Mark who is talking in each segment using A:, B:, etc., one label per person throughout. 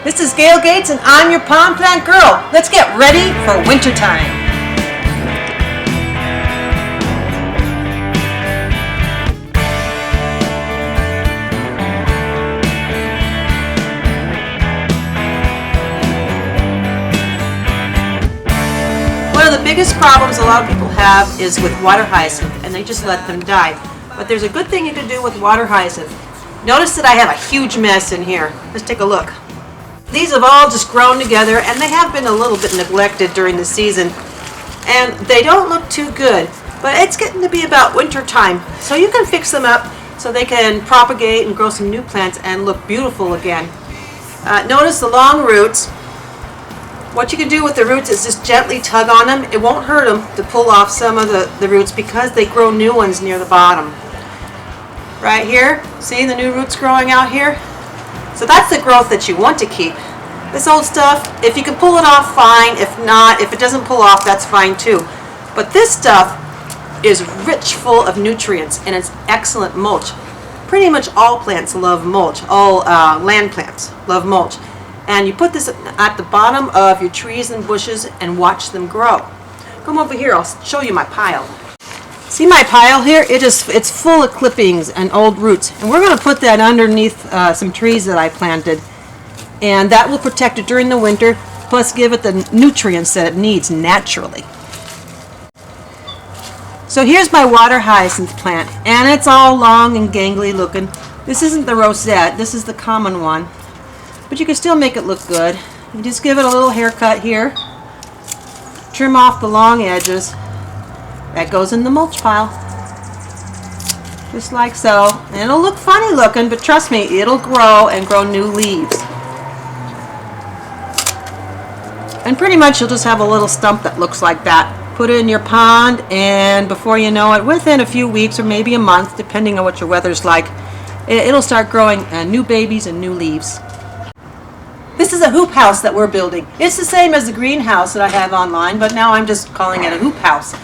A: This is Gail Gates and I'm your pond plant girl. Let's get ready for wintertime. One of the biggest problems a lot of people have is with water hyacinth, and they just let them die. But there's a good thing you can do with water hyacinth. Notice that I have a huge mess in here. Let's take a look. These have all just grown together, and they have been a little bit neglected during the season. And they don't look too good, but it's getting to be about winter time. So you can fix them up so they can propagate and grow some new plants and look beautiful again. Notice the long roots. What you can do with the roots is just gently tug on them. It won't hurt them to pull off some of the roots because they grow new ones near the bottom. Right here, see the new roots growing out here? So that's the growth that you want to keep. This old stuff, if you can pull it off, fine. If not, if it doesn't pull off, that's fine too. But this stuff is rich full of nutrients and it's excellent mulch. Pretty much all plants love mulch. All land plants love mulch. And you put this at the bottom of your trees and bushes and watch them grow. Come over here, I'll show you my pile. See my pile here? It's full of clippings and old roots. And we're going to put that underneath some trees that I planted. And that will protect it during the winter, plus give it the nutrients that it needs naturally. So here's my water hyacinth plant. And it's all long and gangly looking. This isn't the rosette, this is the common one. But you can still make it look good. You just give it a little haircut here. Trim off the long edges. That goes in the mulch pile. Just like so. And it'll look funny looking, but trust me, it'll grow and grow new leaves. And pretty much you'll just have a little stump that looks like that. Put it in your pond, and before you know it, within a few weeks or maybe a month, depending on what your weather's like, it'll start growing new babies and new leaves. This is a hoop house that we're building. It's the same as the greenhouse that I have online, but now I'm just calling it a hoop house.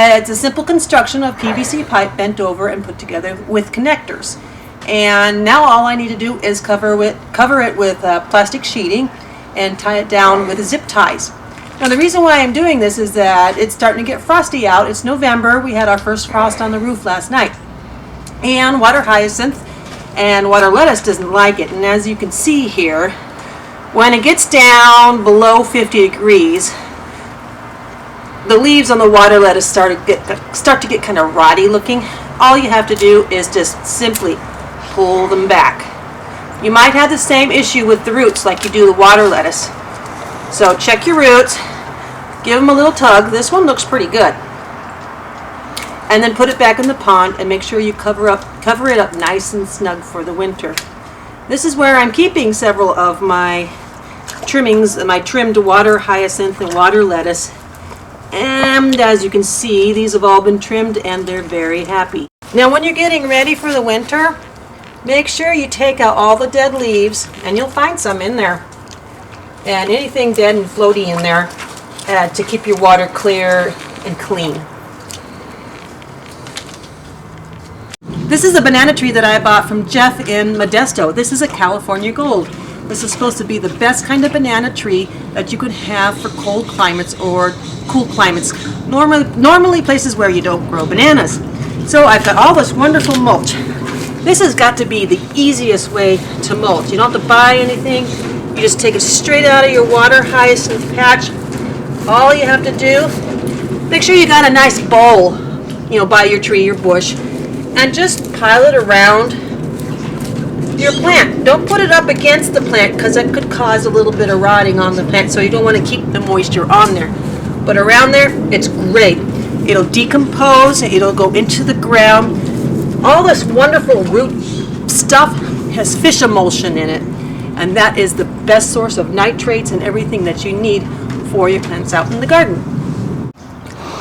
A: It's a simple construction of PVC pipe bent over and put together with connectors. And now all I need to do is cover it with plastic sheeting and tie it down with zip ties. Now the reason why I'm doing this is that it's starting to get frosty out. It's November. We had our first frost on the roof last night. And water hyacinth and water lettuce doesn't like it. And as you can see here, when it gets down below 50 degrees, the leaves on the water lettuce start to get kind of rotty looking. All you have to do is just simply pull them back. You might have the same issue with the roots like you do the water lettuce. So check your roots, give them a little tug. This one looks pretty good. And then put it back in the pond and make sure you cover it up nice and snug for the winter. This is where I'm keeping several of my trimmings, my trimmed water hyacinth and water lettuce. And as you can see, these have all been trimmed and they're very happy. Now when you're getting ready for the winter, make sure you take out all the dead leaves, and you'll find some in there. And anything dead and floaty in there to keep your water clear and clean. This is a banana tree that I bought from Jeff in Modesto. This is a California Gold. This is supposed to be the best kind of banana tree that you could have for cold climates or cool climates. Normally places where you don't grow bananas. So I've got all this wonderful mulch. This has got to be the easiest way to mulch. You don't have to buy anything. You just take it straight out of your water hyacinth patch. All you have to do, make sure you got a nice bowl, by your tree, your bush, and just pile it around your plant. Don't put it up against the plant because it could cause a little bit of rotting on the plant, so you don't want to keep the moisture on there. But around there, it's great. It'll decompose, it'll go into the ground. All this wonderful root stuff has fish emulsion in it, and that is the best source of nitrates and everything that you need for your plants out in the garden.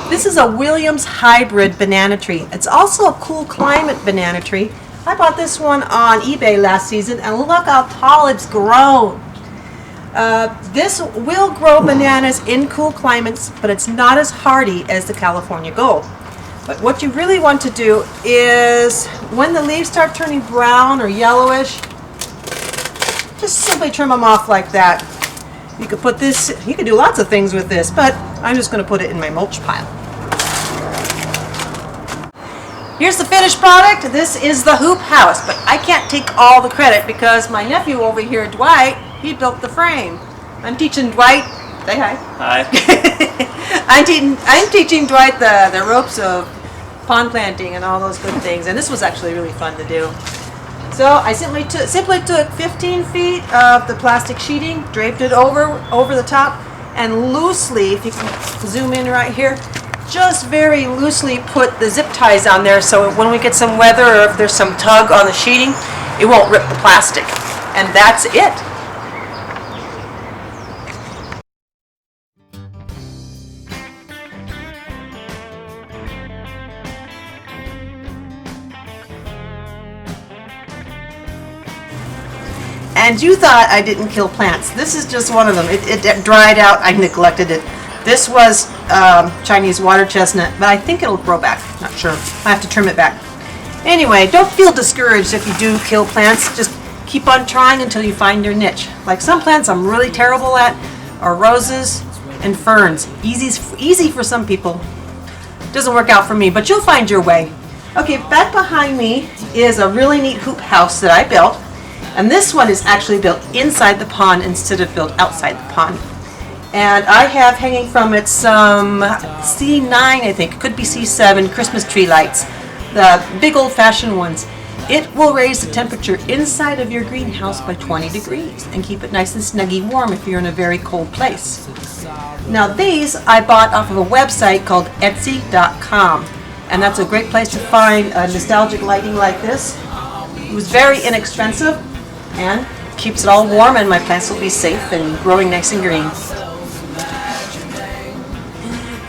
A: This is a Williams hybrid banana tree. It's also a cool climate banana tree. I bought this one on eBay last season, and look how tall it's grown. This will grow bananas in cool climates, but it's not as hardy as the California Gold. But what you really want to do is, when the leaves start turning brown or yellowish, just simply trim them off like that. You could put this, you could do lots of things with this, but I'm just going to put it in my mulch pile. Here's the finished product. This is the hoop house, but I can't take all the credit because my nephew over here, Dwight, he built the frame. I'm teaching Dwight, say hi.
B: Hi.
A: I'm teaching Dwight the ropes of pond planting and all those good things, and this was actually really fun to do. So I simply took 15 feet of the plastic sheeting, draped it over the top, and loosely, if you can zoom in right here, just very loosely put the zip ties on there so when we get some weather or if there's some tug on the sheeting, it won't rip the plastic. And that's it. And you thought I didn't kill plants. This is just one of them. It dried out. I neglected it. This was Chinese water chestnut, but I think it'll grow back. Not sure. I have to trim it back. Anyway, don't feel discouraged if you do kill plants. Just keep on trying until you find your niche. Like some plants I'm really terrible at are roses and ferns. Easy for some people. Doesn't work out for me, but you'll find your way. Okay, back behind me is a really neat hoop house that I built. And this one is actually built inside the pond instead of built outside the pond. And I have hanging from it some C9, I think, could be C7 Christmas tree lights, the big old-fashioned ones. It will raise the temperature inside of your greenhouse by 20 degrees and keep it nice and snuggy warm if you're in a very cold place. Now these I bought off of a website called Etsy.com, and that's a great place to find nostalgic lighting like this. It was very inexpensive and keeps it all warm, and my plants will be safe and growing nice and green.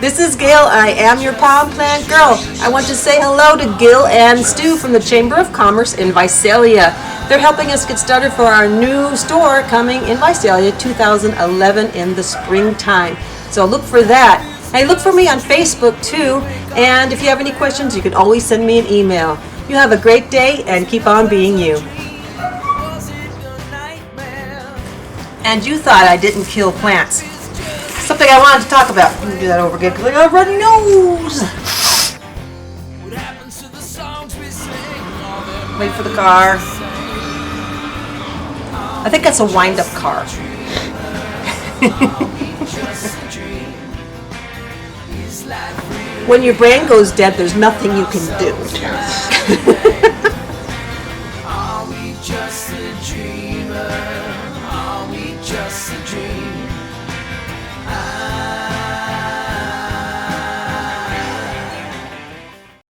A: This is Gail. I am your pond plant girl. I want to say hello to Gil and Stu from the Chamber of Commerce in Visalia. They're helping us get started for our new store coming in Visalia 2011 in the springtime. So look for that. Hey, look for me on Facebook too. And if you have any questions, you can always send me an email. You have a great day and keep on being you. And you thought I didn't kill plants. Something I wanted to talk about. Let me do that over again because I got a runny nose. Wait for the car. I think that's a wind-up car. When your brain goes dead, there's nothing you can do.
C: Are we just a dreamer? Are we just a dream?